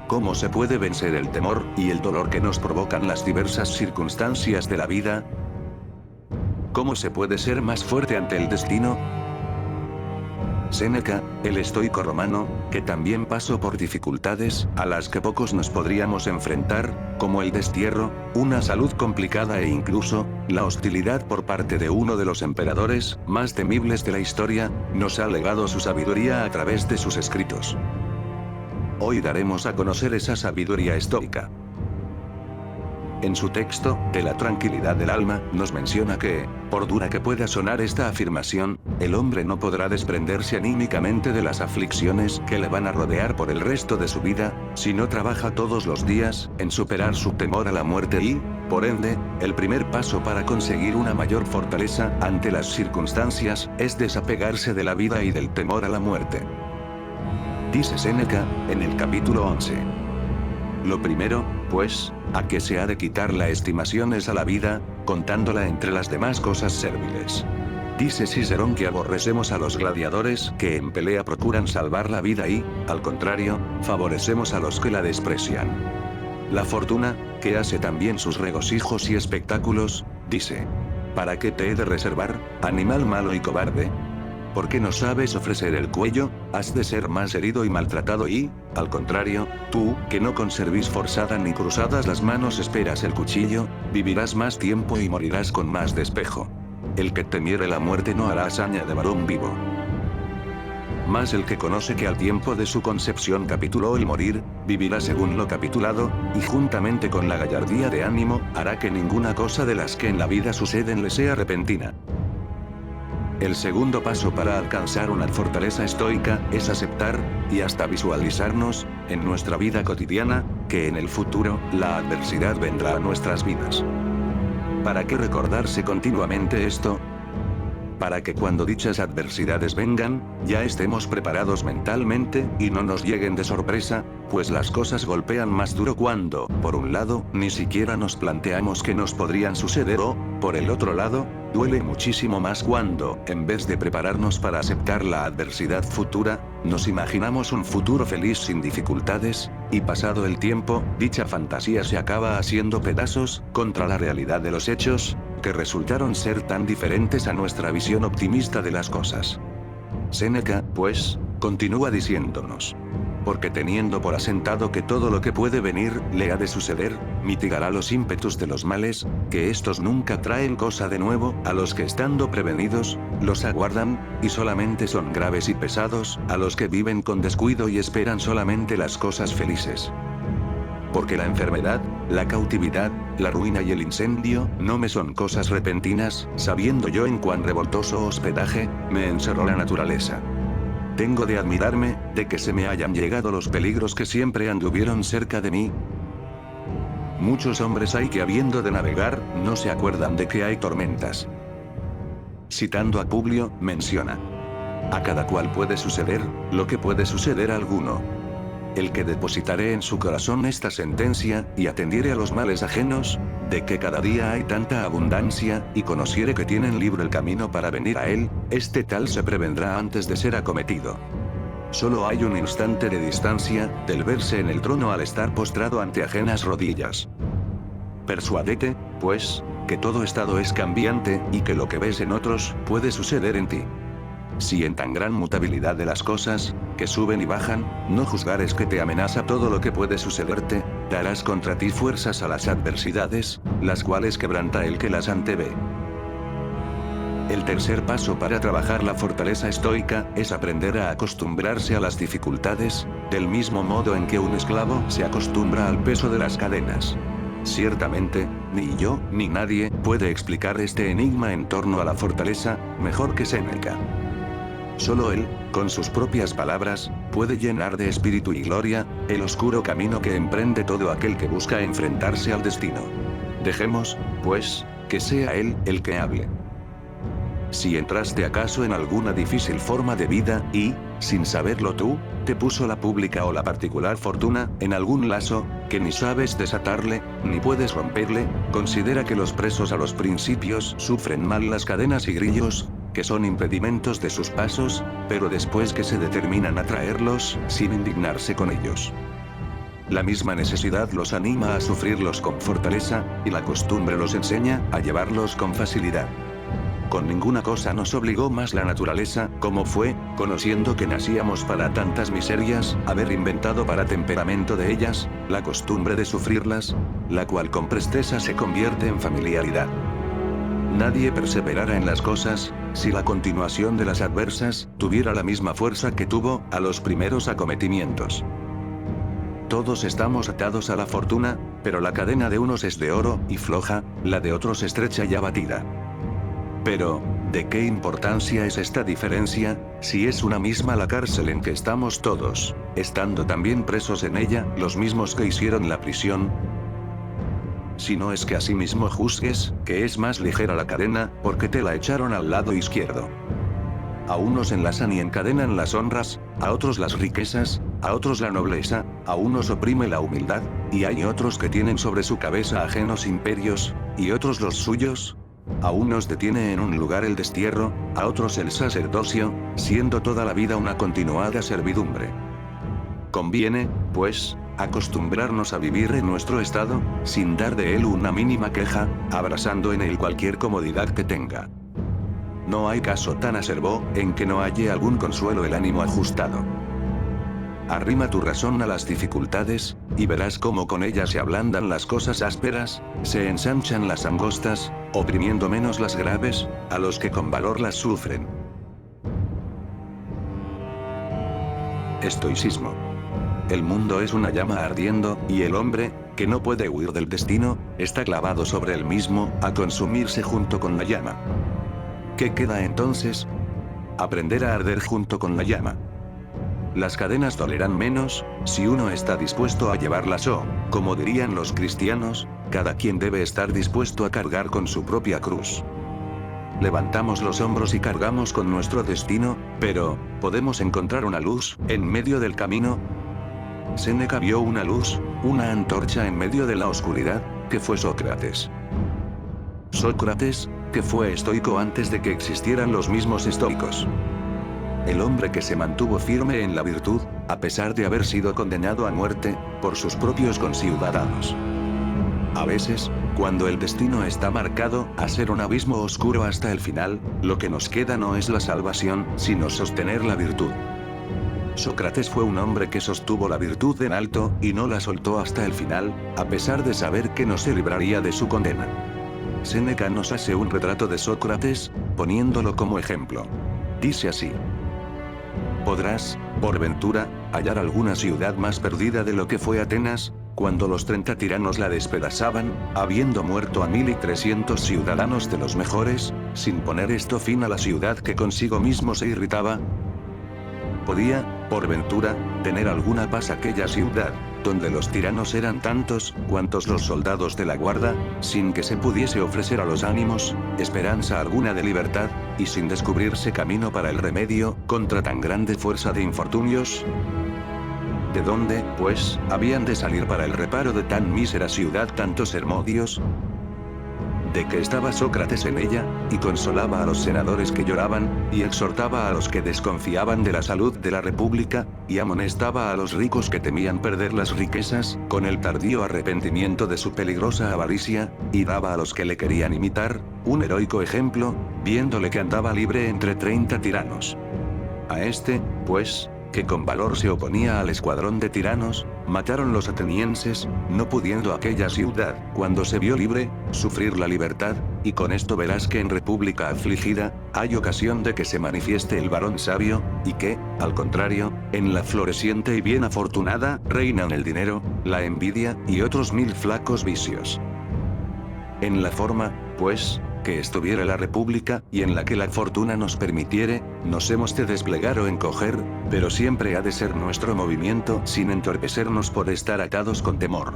¿Cómo se puede vencer el temor y el dolor que nos provocan las diversas circunstancias de la vida? ¿Cómo se puede ser más fuerte ante el destino? Séneca, el estoico romano, que también pasó por dificultades, a las que pocos nos podríamos enfrentar, como el destierro, una salud complicada e incluso, la hostilidad por parte de uno de los emperadores más temibles de la historia, nos ha legado su sabiduría a través de sus escritos. Hoy daremos a conocer esa sabiduría estoica. En su texto, de la tranquilidad del alma, nos menciona que, por dura que pueda sonar esta afirmación, el hombre no podrá desprenderse anímicamente de las aflicciones que le van a rodear por el resto de su vida, si no trabaja todos los días en superar su temor a la muerte y, por ende, el primer paso para conseguir una mayor fortaleza ante las circunstancias es desapegarse de la vida y del temor a la muerte. Dice Séneca, en el capítulo 11. Lo primero, pues, a que se ha de quitar la estimación es a la vida, contándola entre las demás cosas serviles. Dice Cicerón que aborrecemos a los gladiadores que en pelea procuran salvar la vida y, al contrario, favorecemos a los que la desprecian. La fortuna, que hace también sus regocijos y espectáculos, dice: ¿para qué te he de reservar, animal malo y cobarde? ¿Por qué no sabes ofrecer el cuello? Has de ser más herido y maltratado y, al contrario, tú, que no con cerviz forzada ni cruzadas las manos esperas el cuchillo, vivirás más tiempo y morirás con más despejo. El que temiere la muerte no hará hazaña de varón vivo. Mas el que conoce que al tiempo de su concepción capituló el morir, vivirá según lo capitulado, y juntamente con la gallardía de ánimo, hará que ninguna cosa de las que en la vida suceden le sea repentina. El segundo paso para alcanzar una fortaleza estoica es aceptar, y hasta visualizarnos, en nuestra vida cotidiana, que en el futuro, la adversidad vendrá a nuestras vidas. ¿Para qué recordarse continuamente esto? Para que cuando dichas adversidades vengan, ya estemos preparados mentalmente, y no nos lleguen de sorpresa, pues las cosas golpean más duro cuando, por un lado, ni siquiera nos planteamos que nos podrían suceder o, por el otro lado, duele muchísimo más cuando, en vez de prepararnos para aceptar la adversidad futura, nos imaginamos un futuro feliz sin dificultades, y pasado el tiempo, dicha fantasía se acaba haciendo pedazos, contra la realidad de los hechos, que resultaron ser tan diferentes a nuestra visión optimista de las cosas. Séneca, pues, continúa diciéndonos: porque teniendo por asentado que todo lo que puede venir, le ha de suceder, mitigará los ímpetus de los males, que estos nunca traen cosa de nuevo, a los que estando prevenidos, los aguardan, y solamente son graves y pesados, a los que viven con descuido y esperan solamente las cosas felices. Porque la enfermedad, la cautividad, la ruina y el incendio, no me son cosas repentinas, sabiendo yo en cuán revoltoso hospedaje, me encerró la naturaleza. Tengo de admirarme, de que se me hayan llegado los peligros que siempre anduvieron cerca de mí. Muchos hombres hay que habiendo de navegar, no se acuerdan de que hay tormentas. Citando a Publio, menciona: a cada cual puede suceder, lo que puede suceder a alguno. El que depositaré en su corazón esta sentencia, y atendiere a los males ajenos, de que cada día hay tanta abundancia, y conociere que tienen libre el camino para venir a él, este tal se prevendrá antes de ser acometido. Solo hay un instante de distancia, del verse en el trono al estar postrado ante ajenas rodillas. Persuádete, pues, que todo estado es cambiante, y que lo que ves en otros, puede suceder en ti. Si en tan gran mutabilidad de las cosas, que suben y bajan, no juzgares que te amenaza todo lo que puede sucederte, darás contra ti fuerzas a las adversidades, las cuales quebranta el que las antevé. El tercer paso para trabajar la fortaleza estoica, es aprender a acostumbrarse a las dificultades, del mismo modo en que un esclavo se acostumbra al peso de las cadenas. Ciertamente, ni yo, ni nadie, puede explicar este enigma en torno a la fortaleza, mejor que Séneca. Solo él, con sus propias palabras, puede llenar de espíritu y gloria, el oscuro camino que emprende todo aquel que busca enfrentarse al destino. Dejemos, pues, que sea él, el que hable. Si entraste acaso en alguna difícil forma de vida, y, sin saberlo tú, te puso la pública o la particular fortuna, en algún lazo, que ni sabes desatarle, ni puedes romperle, considera que los presos a los principios sufren mal las cadenas y grillos, que son impedimentos de sus pasos, pero después que se determinan a traerlos, sin indignarse con ellos. La misma necesidad los anima a sufrirlos con fortaleza, y la costumbre los enseña a llevarlos con facilidad. Con ninguna cosa nos obligó más la naturaleza, como fue, conociendo que nacíamos para tantas miserias, haber inventado para temperamento de ellas, la costumbre de sufrirlas, la cual con presteza se convierte en familiaridad. Nadie perseverara en las cosas, si la continuación de las adversas, tuviera la misma fuerza que tuvo, a los primeros acometimientos. Todos estamos atados a la fortuna, pero la cadena de unos es de oro y floja, la de otros estrecha y abatida. Pero, ¿de qué importancia es esta diferencia, si es una misma la cárcel en que estamos todos, estando también presos en ella, los mismos que hicieron la prisión? Si no es que asimismo juzgues, que es más ligera la cadena, porque te la echaron al lado izquierdo. A unos enlazan y encadenan las honras, a otros las riquezas, a otros la nobleza, a unos oprime la humildad, y hay otros que tienen sobre su cabeza ajenos imperios, y otros los suyos. A unos detiene en un lugar el destierro, a otros el sacerdocio, siendo toda la vida una continuada servidumbre. Conviene, pues, acostumbrarnos a vivir en nuestro estado, sin dar de él una mínima queja, abrazando en él cualquier comodidad que tenga. No hay caso tan acerbo, en que no halle algún consuelo el ánimo ajustado. Arrima tu razón a las dificultades, y verás cómo con ellas se ablandan las cosas ásperas, se ensanchan las angostas, oprimiendo menos las graves, a los que con valor las sufren. Estoicismo. El mundo es una llama ardiendo, y el hombre, que no puede huir del destino, está clavado sobre el mismo, a consumirse junto con la llama. ¿Qué queda entonces? Aprender a arder junto con la llama. Las cadenas dolerán menos, si uno está dispuesto a llevarlas o, como dirían los cristianos, cada quien debe estar dispuesto a cargar con su propia cruz. Levantamos los hombros y cargamos con nuestro destino, pero, ¿podemos encontrar una luz, en medio del camino? Séneca vio una luz, una antorcha en medio de la oscuridad, que fue Sócrates. Sócrates, que fue estoico antes de que existieran los mismos estoicos. El hombre que se mantuvo firme en la virtud, a pesar de haber sido condenado a muerte, por sus propios conciudadanos. A veces, cuando el destino está marcado a ser un abismo oscuro hasta el final, lo que nos queda no es la salvación, sino sostener la virtud. Sócrates fue un hombre que sostuvo la virtud en alto, y no la soltó hasta el final, a pesar de saber que no se libraría de su condena. Séneca nos hace un retrato de Sócrates, poniéndolo como ejemplo. Dice así: ¿podrás, por ventura, hallar alguna ciudad más perdida de lo que fue Atenas, cuando los 30 tiranos la despedazaban, habiendo muerto a 1300 ciudadanos de los mejores, sin poner esto fin a la ciudad que consigo mismo se irritaba? ¿Podía, por ventura, tener alguna paz aquella ciudad, donde los tiranos eran tantos, cuantos los soldados de la guarda, sin que se pudiese ofrecer a los ánimos, esperanza alguna de libertad, y sin descubrirse camino para el remedio, contra tan grande fuerza de infortunios? ¿De dónde, pues, habían de salir para el reparo de tan mísera ciudad tantos hermodios? De que estaba Sócrates en ella, y consolaba a los senadores que lloraban, y exhortaba a los que desconfiaban de la salud de la república, y amonestaba a los ricos que temían perder las riquezas, con el tardío arrepentimiento de su peligrosa avaricia, y daba a los que le querían imitar, un heroico ejemplo, viéndole que andaba libre entre 30 tiranos. A este, pues, que con valor se oponía al escuadrón de tiranos, mataron los atenienses, no pudiendo aquella ciudad, cuando se vio libre, sufrir la libertad, y con esto verás que en república afligida, hay ocasión de que se manifieste el varón sabio, y que, al contrario, en la floreciente y bien afortunada, reinan el dinero, la envidia, y otros 1000 flacos vicios. En la forma, pues, que estuviera la república, y en la que la fortuna nos permitiere, nos hemos de desplegar o encoger, pero siempre ha de ser nuestro movimiento sin entorpecernos por estar atados con temor.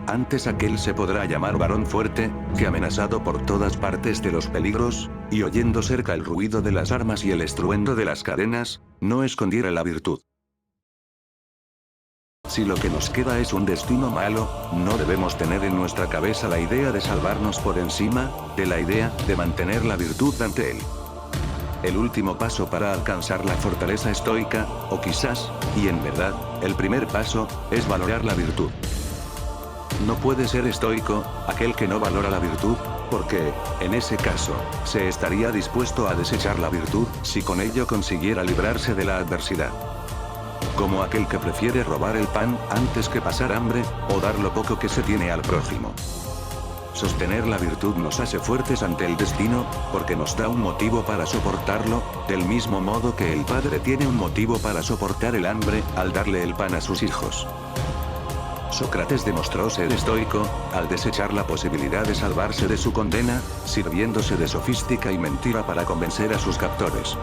Antes aquel se podrá llamar varón fuerte, que amenazado por todas partes de los peligros, y oyendo cerca el ruido de las armas y el estruendo de las cadenas, no escondiera la virtud. Si lo que nos queda es un destino malo, no debemos tener en nuestra cabeza la idea de salvarnos por encima de la idea de mantener la virtud ante él. el último paso para alcanzar la fortaleza estoica, o quizás, y en verdad, el primer paso, es valorar la virtud. No puede ser estoico aquel que no valora la virtud, porque, en ese caso, se estaría dispuesto a desechar la virtud si con ello consiguiera librarse de la adversidad. Como aquel que prefiere robar el pan antes que pasar hambre, o dar lo poco que se tiene al prójimo. Sostener la virtud nos hace fuertes ante el destino, porque nos da un motivo para soportarlo, del mismo modo que el padre tiene un motivo para soportar el hambre, al darle el pan a sus hijos. Sócrates demostró ser estoico, al desechar la posibilidad de salvarse de su condena, sirviéndose de sofística y mentira para convencer a sus captores.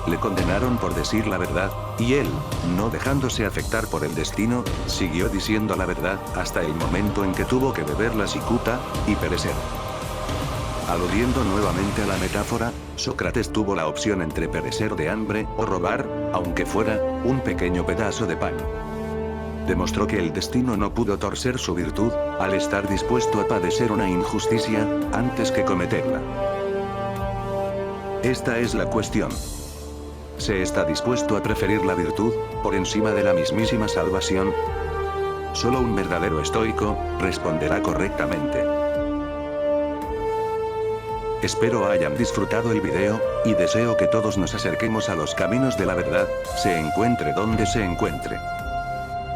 Le condenaron por decir la verdad, y él, no dejándose afectar por el destino, siguió diciendo la verdad, hasta el momento en que tuvo que beber la cicuta, y perecer. Aludiendo nuevamente a la metáfora, Sócrates tuvo la opción entre perecer de hambre, o robar, aunque fuera, un pequeño pedazo de pan. Demostró que el destino no pudo torcer su virtud, al estar dispuesto a padecer una injusticia, antes que cometerla. Esta es la cuestión. ¿Se está dispuesto a preferir la virtud, por encima de la mismísima salvación? Solo un verdadero estoico responderá correctamente. Espero hayan disfrutado el video, y deseo que todos nos acerquemos a los caminos de la verdad, se encuentre donde se encuentre.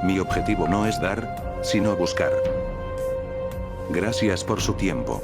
Mi objetivo no es dar, sino buscar. Gracias por su tiempo.